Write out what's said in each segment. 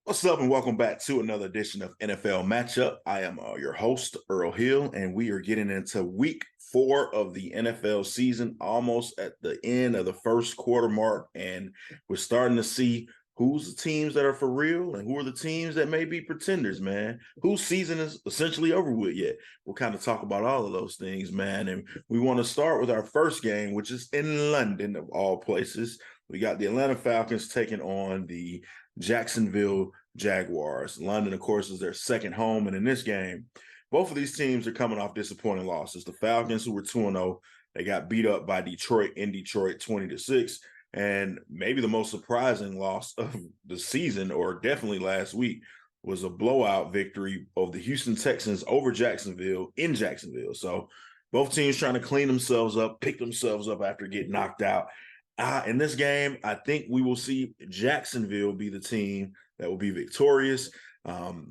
What's up, and welcome back to another edition of NFL Matchup. I am your host, Earl Hill, and we are getting into week 4 of the NFL season, almost at the end of the first quarter mark, and we're starting to see who's the teams that are for real and who are the teams that may be pretenders, man. Whose season is essentially over with yet? We'll kind of talk about all of those things, man, and we want to start with our first game, which is in London, of all places. We got the Atlanta Falcons taking on the Jacksonville Jaguars. London, of course, is their second home. And in this game, both of these teams are coming off disappointing losses. The Falcons, who were 2-0, they got beat up by Detroit in Detroit 20-6. And maybe the most surprising loss of the season, or definitely last week, was a blowout victory of the Houston Texans over Jacksonville in Jacksonville. So both teams trying to clean themselves up, pick themselves up after getting knocked out. In this game, I think we will see Jacksonville be the team that will be victorious.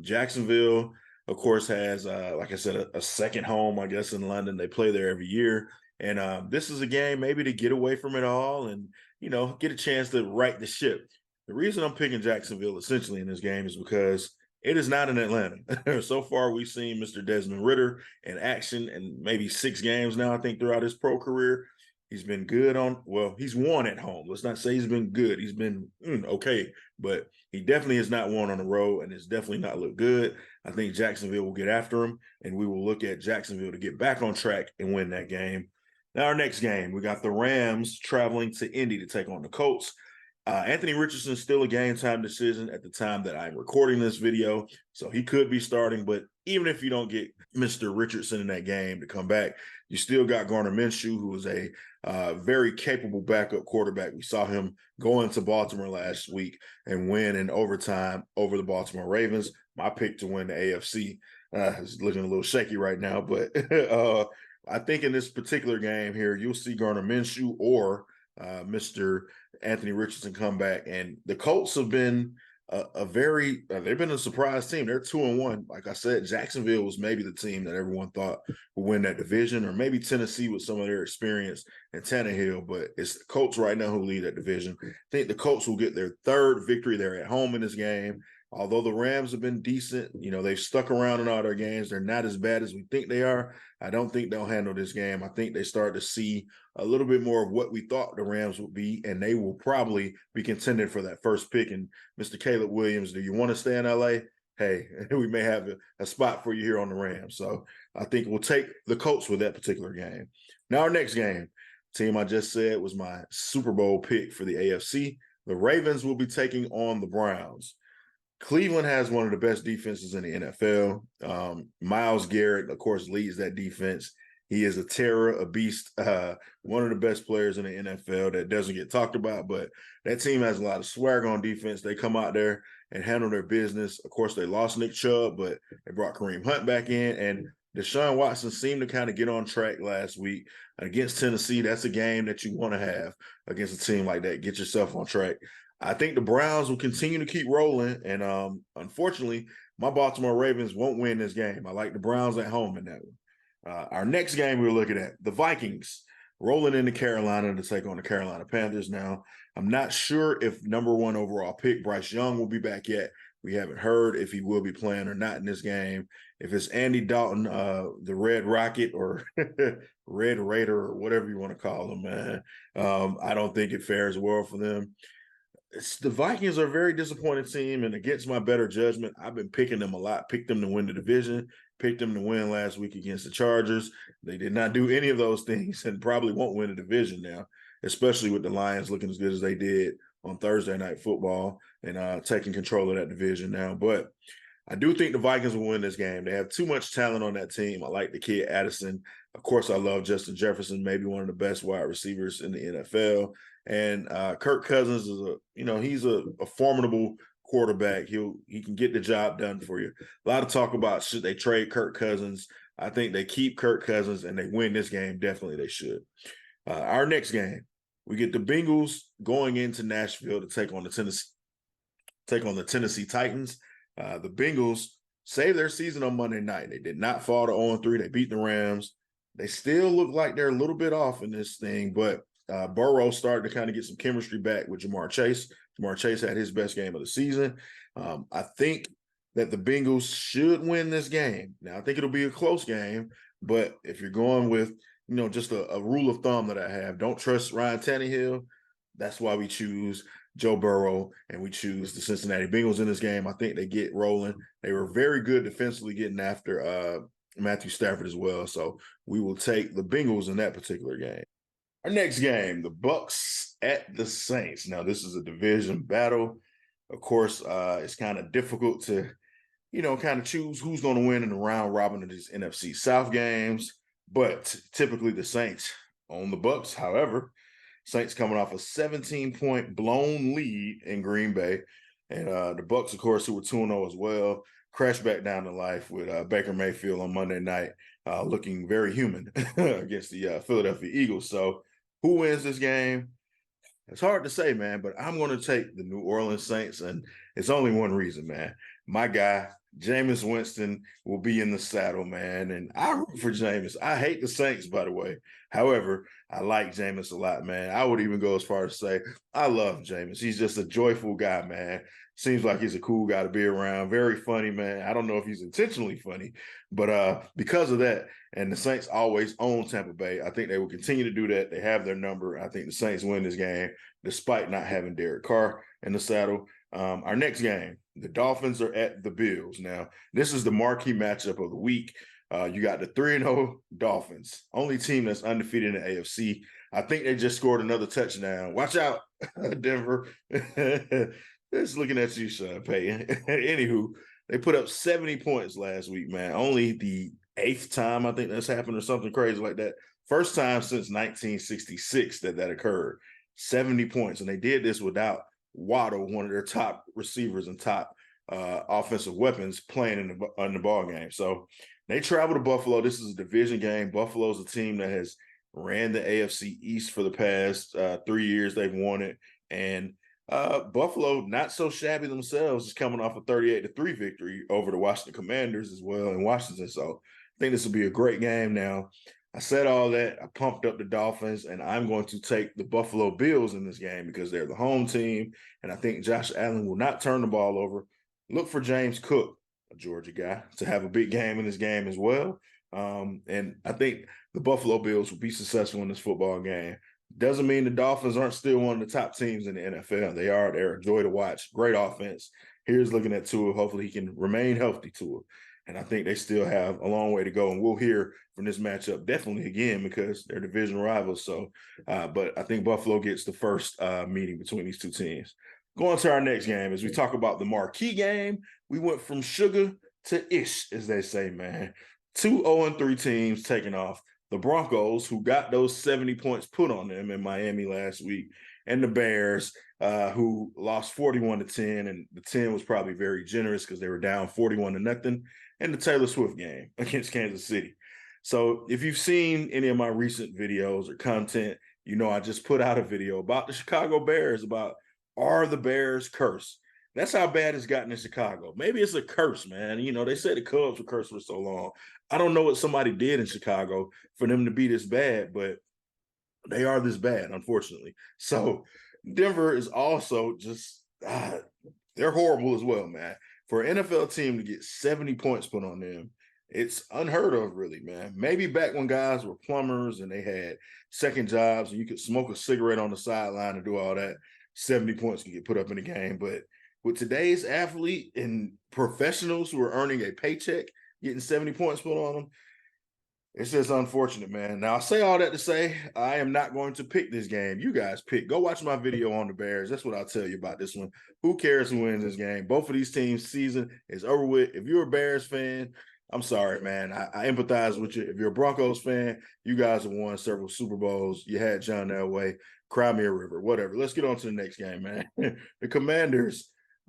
Jacksonville, of course, has, like I said, a second home, I guess, in London. They play there every year. And this is a game maybe to get away from it all and, get a chance to right the ship. The reason I'm picking Jacksonville essentially in this game is because it is not in Atlanta. So far, we've seen Mr. Desmond Ridder in action in maybe 6 games now, I think, throughout his pro career. He's been good he's won at home. Let's not say he's been good. He's been okay, but he definitely has not won on the road and it's definitely not looked good. I think Jacksonville will get after him, and we will look at Jacksonville to get back on track and win that game. Now, our next game, we got the Rams traveling to Indy to take on the Colts. Anthony Richardson is still a game time decision at the time that I'm recording this video, so he could be starting. But even if you don't get Mr. Richardson in that game to come back, you still got Gardner Minshew, who is a very capable backup quarterback. We saw him go into Baltimore last week and win in overtime over the Baltimore Ravens. My pick to win the AFC is looking a little shaky right now, but I think in this particular game here, you'll see Gardner Minshew or Mr. Anthony Richardson come back. And the Colts have been they've been a surprise team. They're 2-1. Like I said, Jacksonville was maybe the team that everyone thought would win that division, or maybe Tennessee with some of their experience and Tannehill, but it's the Colts right now who lead that division. I think the Colts will get their 3rd victory. They're at home in this game. Although the Rams have been decent, they've stuck around in all their games. They're not as bad as we think they are. I don't think they'll handle this game. I think they start to see a little bit more of what we thought the Rams would be, and they will probably be contending for that first pick. And Mr. Caleb Williams, do you want to stay in LA? Hey, we may have a spot for you here on the Rams. So I think we'll take the Colts with that particular game. Now, our next game, team I just said was my Super Bowl pick for the AFC. The Ravens will be taking on the Browns. Cleveland has one of the best defenses in the NFL. Myles Garrett, of course, leads that defense. He is a terror, a beast, one of the best players in the NFL that doesn't get talked about, but that team has a lot of swag on defense. They come out there and handle their business. Of course, they lost Nick Chubb, but they brought Kareem Hunt back in, and Deshaun Watson seemed to kind of get on track last week against Tennessee. That's a game that you want to have against a team like that. Get yourself on track. I think the Browns will continue to keep rolling, and unfortunately, my Baltimore Ravens won't win this game. I like the Browns at home in that one. Our next game we're looking at, the Vikings rolling into Carolina to take on the Carolina Panthers. Now, I'm not sure if number 1 overall pick Bryce Young will be back yet. We haven't heard if he will be playing or not in this game. If it's Andy Dalton, the Red Rocket or Red Raider or whatever you want to call him, man, I don't think it fares well for them. The Vikings are a very disappointing team, and against my better judgment, I've been picking them a lot. Picked them to win the division, picked them to win last week against the Chargers. They did not do any of those things and probably won't win the division now, especially with the Lions looking as good as they did on Thursday Night Football and taking control of that division now. But I do think the Vikings will win this game. They have too much talent on that team. I like the kid Addison. Of course, I love Justin Jefferson, maybe one of the best wide receivers in the NFL. And Kirk Cousins is he's a formidable quarterback. He can get the job done for you. A lot of talk about should they trade Kirk Cousins. I think they keep Kirk Cousins and they win this game. Definitely they should. Our next game, we get the Bengals going into Nashville to take on the Tennessee Titans. The Bengals saved their season on Monday night. They did not fall to 0-3. They beat the Rams. They still look like they're a little bit off in this thing, but Burrow started to kind of get some chemistry back with Jamar Chase. Jamar Chase had his best game of the season. I think that the Bengals should win this game. Now, I think it'll be a close game, but if you're going with, just a rule of thumb that I have, don't trust Ryan Tannehill. That's why we choose Joe Burrow and we choose the Cincinnati Bengals in this game. I think they get rolling. They were very good defensively getting after Matthew Stafford as well. So we will take the Bengals in that particular game. Our next game, the Bucs at the Saints. Now, this is a division battle. Of course, it's kind of difficult to, kind of choose who's going to win in the round robin of these NFC South games. But typically the Saints own the Bucs. However, Saints coming off a 17-point blown lead in Green Bay. And the Bucs, of course, who were 2-0 as well, crashed back down to life with Baker Mayfield on Monday night, looking very human against the Philadelphia Eagles. So who wins this game? It's hard to say, man, but I'm going to take the New Orleans Saints, and it's only one reason, man. My guy, Jameis Winston, will be in the saddle, man, and I root for Jameis. I hate the Saints, by the way. However, I like Jameis a lot, man. I would even go as far as to say I love Jameis. He's just a joyful guy, man. Seems like he's a cool guy to be around. Very funny, man. I don't know if he's intentionally funny, but because of that, and the Saints always own Tampa Bay, I think they will continue to do that. They have their number. I think the Saints win this game, despite not having Derek Carr in the saddle. Our next game, the Dolphins are at the Bills. Now, this is the marquee matchup of the week. You got the 3-0 Dolphins, only team that's undefeated in the AFC. I think they just scored another touchdown. Watch out, Denver. Just looking at you, Sean Payton. Anywho, they put up 70 points last week, man. Only the 8th time I think that's happened or something crazy like that. First time since 1966 that occurred. 70 points. And they did this without Waddle, one of their top receivers and top offensive weapons, playing in the ball game. So they travel to Buffalo. This is a division game. Buffalo's a team that has ran the AFC East for the past 3 years. They've won it. And Buffalo, not so shabby themselves, is coming off a 38-3 victory over the Washington Commanders as well in Washington. So I think this will be a great game. Now, I said all that. I pumped up the Dolphins, and I'm going to take the Buffalo Bills in this game because they're the home team, and I think Josh Allen will not turn the ball over. Look for James Cook, a Georgia guy, to have a big game in this game as well. And I think the Buffalo Bills will be successful in this football game. Doesn't mean the Dolphins aren't still one of the top teams in the NFL. They are. They're a joy to watch. Great offense. Here's looking at Tua. Hopefully he can remain healthy, Tua. And I think they still have a long way to go. And we'll hear from this matchup definitely again because they're division rivals. So, but I think Buffalo gets the first meeting between these two teams. Going to our next game, as we talk about the marquee game, we went from sugar to ish, as they say, man. 2 0-3 teams taking off. The Broncos, who got those 70 points put on them in Miami last week, and the Bears, who lost 41-10, and the 10 was probably very generous because they were down 41-0, and the Taylor Swift game against Kansas City. So if you've seen any of my recent videos or content, you know I just put out a video about the Chicago Bears, about are the Bears cursed? That's how bad it's gotten in Chicago. Maybe it's a curse, man. You know, they say the Cubs were cursed for so long. I don't know what somebody did in Chicago for them to be this bad, but they are this bad, unfortunately. So Denver is also just, they're horrible as well, man. For an NFL team to get 70 points put on them, it's unheard of, really, man. Maybe back when guys were plumbers and they had second jobs and you could smoke a cigarette on the sideline and do all that, 70 points can get put up in a game. But with today's athlete and professionals who are earning a paycheck, getting 70 points put on them, it's just unfortunate, man. Now, I say all that to say I am not going to pick this game. You guys pick. Go watch my video on the Bears. That's what I'll tell you about this one. Who cares who wins this game? Both of these teams' season is over with. If you're a Bears fan, I'm sorry, man. I empathize with you. If you're a Broncos fan, you guys have won several Super Bowls. You had John Elway. Cry me a river, whatever. Let's get on to the next game, man. The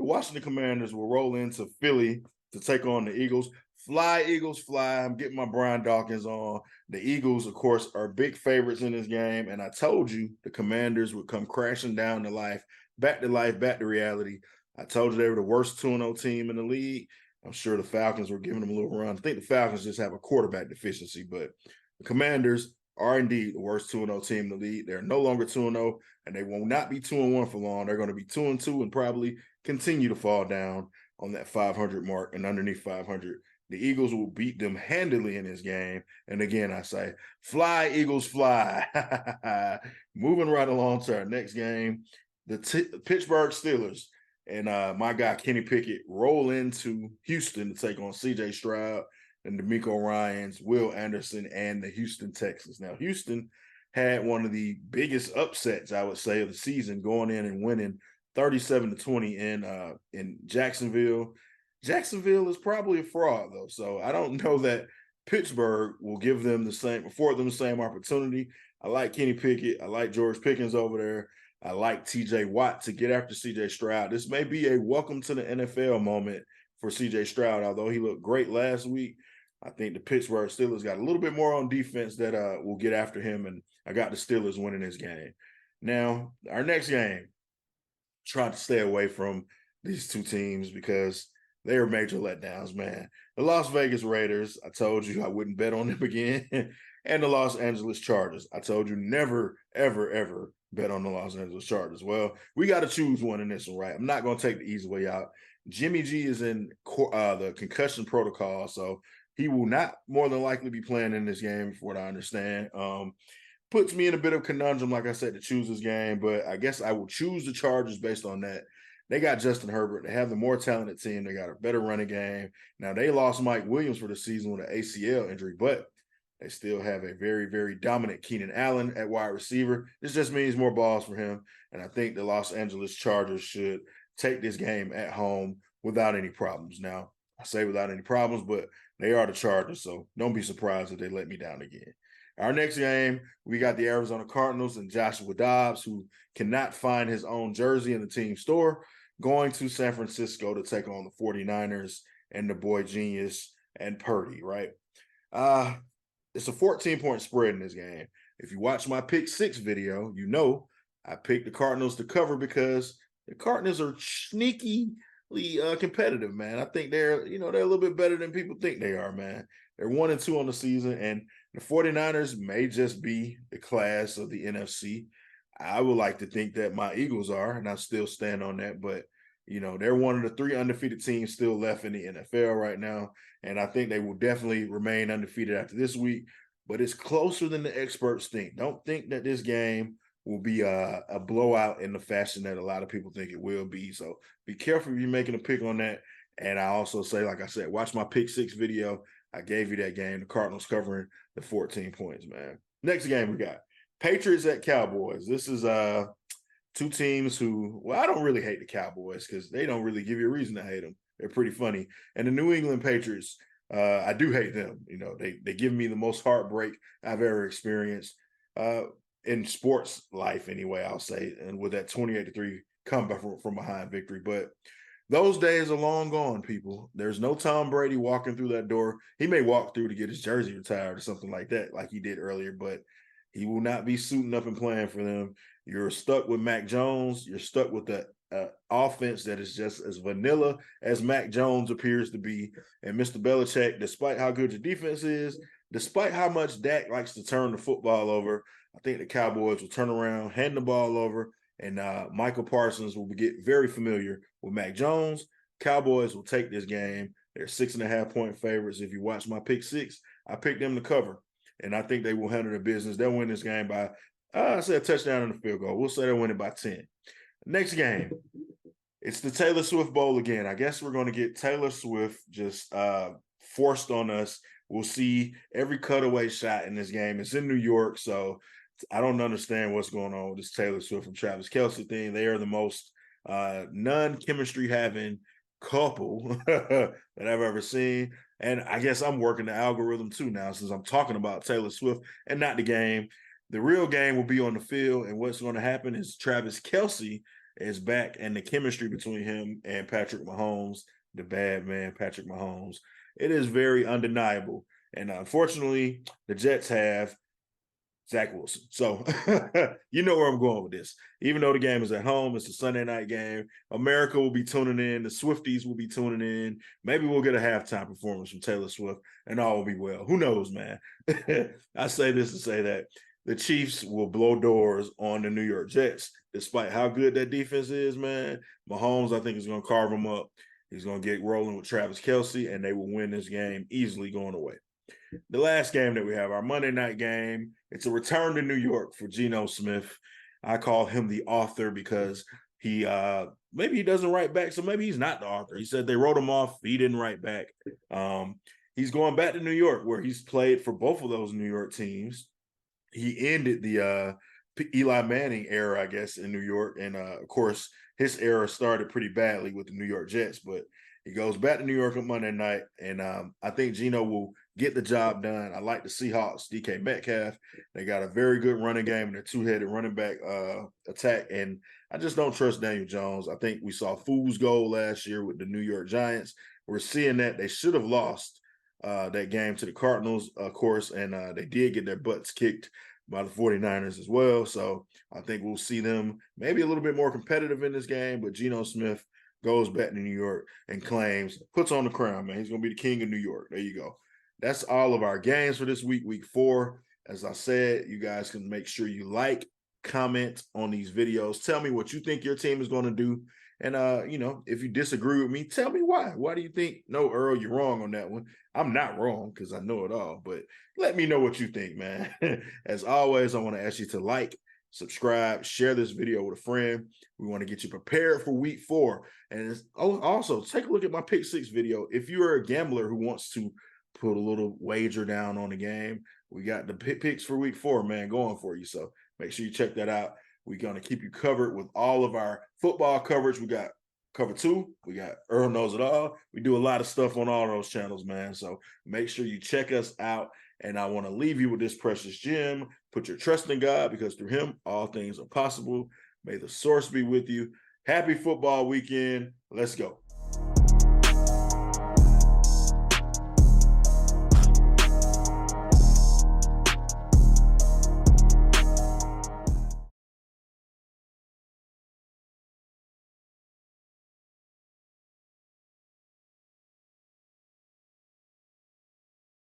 Washington Commanders will roll into Philly to take on the Eagles. Fly, Eagles, fly. I'm getting my Brian Dawkins on. The Eagles, of course, are big favorites in this game. And I told you the Commanders would come crashing down to life, back to reality. I told you they were the worst 2-0 team in the league. I'm sure the Falcons were giving them a little run. I think the Falcons just have a quarterback deficiency, but the Commanders are indeed the worst 2-0 team in the league. They're no longer 2-0, and they will not be 2-1 for long. They're going to be 2-2 and probably continue to fall down on that 500 mark and underneath 500. The Eagles will beat them handily in this game. And again, I say, fly, Eagles, fly. Moving right along to our next game, the Pittsburgh Steelers and my guy Kenny Pickett roll into Houston to take on C.J. Stroud and DeMeco Ryans, Will Anderson, and the Houston Texans. Now, Houston had one of the biggest upsets, I would say, of the season, going in and winning 37-20 in Jacksonville. Jacksonville is probably a fraud, though, so I don't know that Pittsburgh will afford them the same opportunity. I like Kenny Pickett. I like George Pickens over there. I like T.J. Watt to get after C.J. Stroud. This may be a welcome to the NFL moment for C.J. Stroud, although he looked great last week. I think the Pittsburgh Steelers got a little bit more on defense that will get after him, and I got the Steelers winning this game. Now, our next game, trying to stay away from these two teams because they are major letdowns, man. The Las Vegas Raiders, I told you I wouldn't bet on them again, and the Los Angeles Chargers. I told you never, ever, ever bet on the Los Angeles Chargers. Well, we got to choose one in this one, right? I'm not going to take the easy way out. Jimmy G is in the concussion protocol, so he will not more than likely be playing in this game, from what I understand. Puts me in a bit of conundrum, like I said, to choose this game, but I guess I will choose the Chargers based on that. They got Justin Herbert. They have the more talented team. They got a better running game. Now, they lost Mike Williams for the season with an ACL injury, but they still have a very, very dominant Keenan Allen at wide receiver. This just means more balls for him, and I think the Los Angeles Chargers should take this game at home without any problems. Now, I say without any problems, but they are the Chargers, so don't be surprised if they let me down again. Our next game, we got the Arizona Cardinals and Joshua Dobbs, who cannot find his own jersey in the team store, going to San Francisco to take on the 49ers and the boy genius and Purdy, right? It's a 14-point spread in this game. If you watch my pick six video, you know I picked the Cardinals to cover because the Cardinals are sneakily competitive, man. I think they're a little bit better than people think they are, man. They're 1-2 on the season, and the 49ers may just be the class of the NFC. I would like to think that my Eagles are, and I still stand on that, but they're one of the 3 undefeated teams still left in the NFL right now, and I think they will definitely remain undefeated after this week, but it's closer than the experts think. Don't think that this game will be a blowout in the fashion that a lot of people think it will be, so be careful if you're making a pick on that. And I also say, like I said, watch my pick six video. I gave you that game, the Cardinals covering the 14 points, man. Next game we got Patriots at Cowboys. This is two teams who, I don't really hate the Cowboys because they don't really give you a reason to hate them. They're pretty funny. And the New England Patriots, I do hate them. They give me the most heartbreak I've ever experienced in sports life anyway, I'll say, and with that 28-3 comeback from behind victory. But those days are long gone, people. There's no Tom Brady walking through that door. He may walk through to get his jersey retired or something like that, like he did earlier, but he will not be suiting up and playing for them. You're stuck with Mac Jones. You're stuck with the offense that is just as vanilla as Mac Jones appears to be. And Mr. Belichick, despite how good your defense is, despite how much Dak likes to turn the football over, I think the Cowboys will turn around, hand the ball over, and Michael Parsons will get very familiar with Mac Jones. Cowboys will take this game. They're 6.5-point favorites. If you watch my pick six, I picked them to cover, and I think they will handle their business. They'll win this game by, I say, a touchdown and a field goal. We'll say they'll win it by 10. Next game, it's the Taylor Swift Bowl again. I guess we're going to get Taylor Swift just forced on us. We'll see every cutaway shot in this game. It's in New York, so I don't understand what's going on with this Taylor Swift and Travis Kelce thing. They are the most non-chemistry having couple that I've ever seen. And I guess I'm working the algorithm too now since I'm talking about Taylor Swift and not the game. The real game will be on the field, and what's going to happen is Travis Kelce is back, and the chemistry between him and Patrick Mahomes, the bad man Patrick Mahomes, it is very undeniable. And unfortunately, the Jets have Zach Wilson. So you know where I'm going with this. Even though the game is at home, it's a Sunday night game. America will be tuning in. The Swifties will be tuning in. Maybe we'll get a halftime performance from Taylor Swift and all will be well. Who knows, man? I say this to say that the Chiefs will blow doors on the New York Jets, despite how good that defense is, man. Mahomes, I think, is going to carve them up. He's going to get rolling with Travis Kelce, and they will win this game easily going away. The last game that we have, our Monday night game, it's a return to New York for Geno Smith. I call him the author because he maybe he doesn't write back, so maybe he's not the author. He said they wrote him off. He didn't write back. He's going back to New York, where he's played for both of those New York teams. He ended the Eli Manning era, I guess, in New York. And, of course, his era started pretty badly with the New York Jets. But he goes back to New York on Monday night, and I think Geno will get the job done. I like the Seahawks, DK Metcalf. They got a very good running game and a two-headed running back attack. And I just don't trust Daniel Jones. I think we saw fool's gold last year with the New York Giants. We're seeing that they should have lost that game to the Cardinals, of course, and they did get their butts kicked by the 49ers as well. So I think we'll see them maybe a little bit more competitive in this game, but Geno Smith goes back to New York and puts on the crown, man. He's going to be the king of New York. There you go. That's all of our games for this week, week 4. As I said, you guys can make sure you like, comment on these videos. Tell me what you think your team is going to do. And, if you disagree with me, tell me why. Why do you think, no, Earl, you're wrong on that one? I'm not wrong because I know it all. But let me know what you think, man. As always, I want to ask you to like, subscribe, share this video with a friend. We want to get you prepared for week 4. And also, take a look at my Pick 6 video. If you're a gambler who wants to put a little wager down on the game, we got the picks for week 4, man, going for you. So make sure you check that out. We're going to keep you covered with all of our football coverage. We got Cover 2. We got Earl Knows It All. We do a lot of stuff on all those channels, man. So make sure you check us out. And I want to leave you with this precious gem. Put your trust in God, because through him, all things are possible. May the source be with you. Happy football weekend. Let's go.